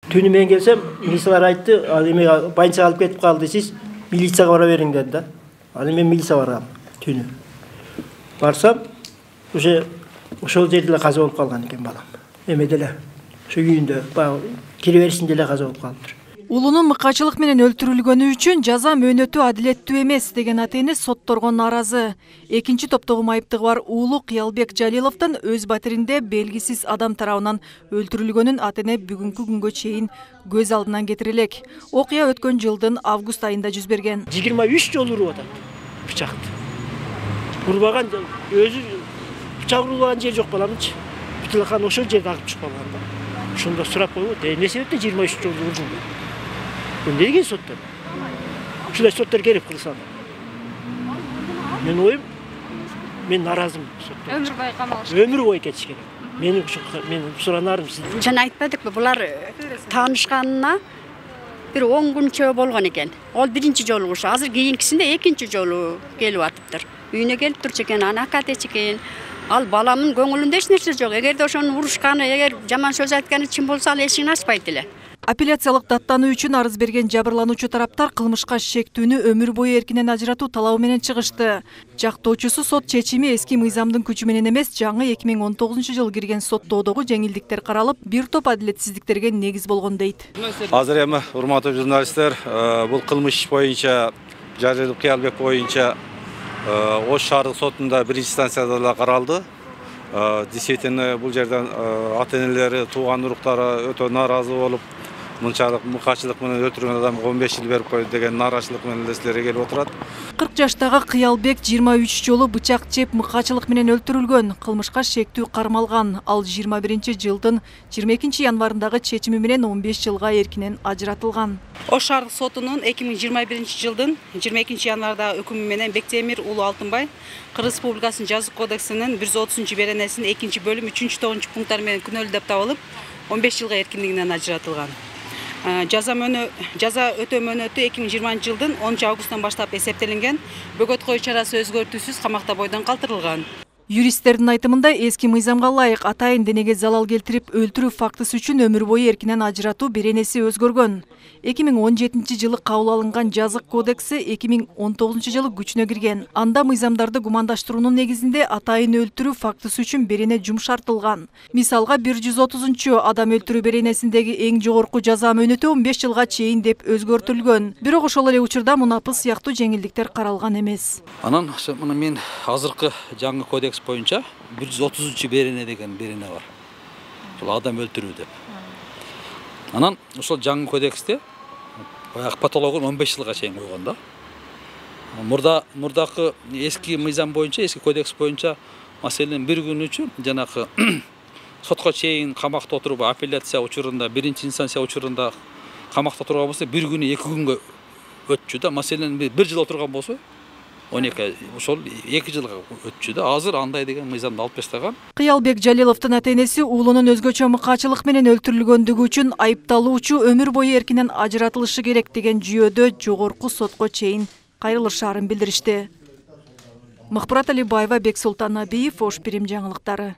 Түнү мен келсем, милициялар айтты, ал эме больницага алып кетип калды, сиз милицияга бара бериң деди да. Ал мен милицияга баргам түнү. Барсам, уже ошол жерде эле каза болуп калган экен балам. Эмеде эле, ошо үйүндө, баягы кире беришинде эле каза болуп калыптыр. Улунун мыкачылык менен өлтүрүлгөнү үчүн жаза мөөнөтү адилеттүү эмес деген ата-эне сотторго нааразы. Экинчи топтогу майыптыгы бар уулу Кыялбек Жалиловдун өз батиринде белгисиз адам тарабынан өлтүрүлгөнүн ата-эне бүгүнкү күнгө чейин көз алдынан кетире элек. Окуя өткөн жылдын август айында жүз берген. 23 жолу уруп атат бычакты. Урбаган өзү бычак урулган жер жок баламчы. Бутылкан ошол жерде агып чыгып калган да. Ошондо сурап койбойт. Эмне себептен 23 жолу урулду? Эмне деген соттор? Ушундай соттор керек кылса. Мен оюм, мен наразымын соттор. Өмүр бою камалыш. Өмүр бою кетиш керек. Менин суранарым сиз. Жана айтпадыкпы, булар таанышканына бир 10 күнчө болгон экен. Ол биринчи жолу ушу. Азыр кийинкисинде экинчи жолу келип атыптыр. Үйүнө келип турчу экен, анакат эчкен. Ал баламын көңүлүндө эч нерсе жок. Эгерде ошону урушканы, эгер жаман сөз айтканы чын болсо, ал эшигин ачпайт эле. Апелляциялык даттануу үчүн арыз берген жабырлануучу тараптар кылмышка шектүүнү өмүр бою эркинен ажыратуу талабы менен чыгышты. Жактоочусу сот чечими эски мыйзамдын күчү менен эмес, жаңы 2019-жылы кирген соттоодогу жеңилдиктер каралып, бир топ адилетсиздиктерге негиз болгон дейт. Азыр эми урматтуу журналисттер, бул кылмыш боюнча Жалилов Кыялбек боюнча Ош шаардык сотунда биринчи станцияда да каралды. Действительно, бул жерден ата-энелери, тууган уруктары өтө нааразы болуп, мынчалык мыкачылык менен өлтүргөн адамга 15 жыл берип койду деген нааразычылык менен элестери келип отурат. 40 жаштагы Кыялбек 23 жолу бычак жеп мыкачылык менен өлтүрүлгөн, кылмышка шектүү кармалган. Ал 21-жылдын 22 январындагы чечими менен 15 жылга эркинен ажыратылган. Ош шаардык сотунун 2021-жылдын 22 январдагы өкүмү менен Бектемир уулу Алтынбай Кыргыз Республикасынын жазык кодексинин 130-беренесинин 2-бөлүм 3-9 пункттары менен күнөөлүү деп табылып, 15 жылга эркиндигинен ажыратылган. Жаза өтөө мөөнөтү 2020-жылдын 10 августтан баштап эсептелинген, бөгөт коюу чарасы өзгөртүүсүз камакта бойдон калтырылган. Юристтердин айтымында эски мыйзамга ылайык атайын денеге залал келтирип өлтүрүү фактысы үчүн өмүр бою эркинен ажыратуу беренеси өзгөргөн. 2017-жылы кабыл алынган жазык кодекси 2019-жылы күчүнө кирген. Анда мыйзамдарды гумандаштыруунун негизинде атайын өлтүрүү фактысы үчүн берене жумшартылган. Мисалга 130 адам өлтүрүү беренесиндеги эң жогорку жаза мөөнөтү 15 жылга чейин деп өзгөртүлгөн. Бирок ошол эле учурда мунапыс сыяктуу жеңилдиктер каралган эмес. Анан мен азыркы жаңы кодекс боюнча 130 берене деген берене бар. Бул адам өлтүрүү деп. Анан ошол жаңы кодексте баягы патологияны 15 жылга чейин койгон да. Мурдакы эски мыйзам боюнча, эски кодекс боюнча маселен бир күн үчүн жанакы сотко чейин камакта отуруп, апелляция учурунда, биринчи инстанция учурунда камакта отурган болсо, бир күнү 2 күнгө өтчү да. Маселен бир жыл отурган болсо 12 ошол 2 жылга өтчү да. Азыр андай деген мыйзамды алып таштаган. Кыялбек Жалиловдун ата-энеси уулунун өзгөчө мыкачылык менен өлтүрүлгөндүгү үчүн айыпталуучу өмүр бою эркинен ажыратылышы керек деген жүйөдө жогорку сотко чейин кайрылышаарын билдиришти. Мыкпырат Алибаева, Бексултан Набиев, Ош Пирим жаңылыктары.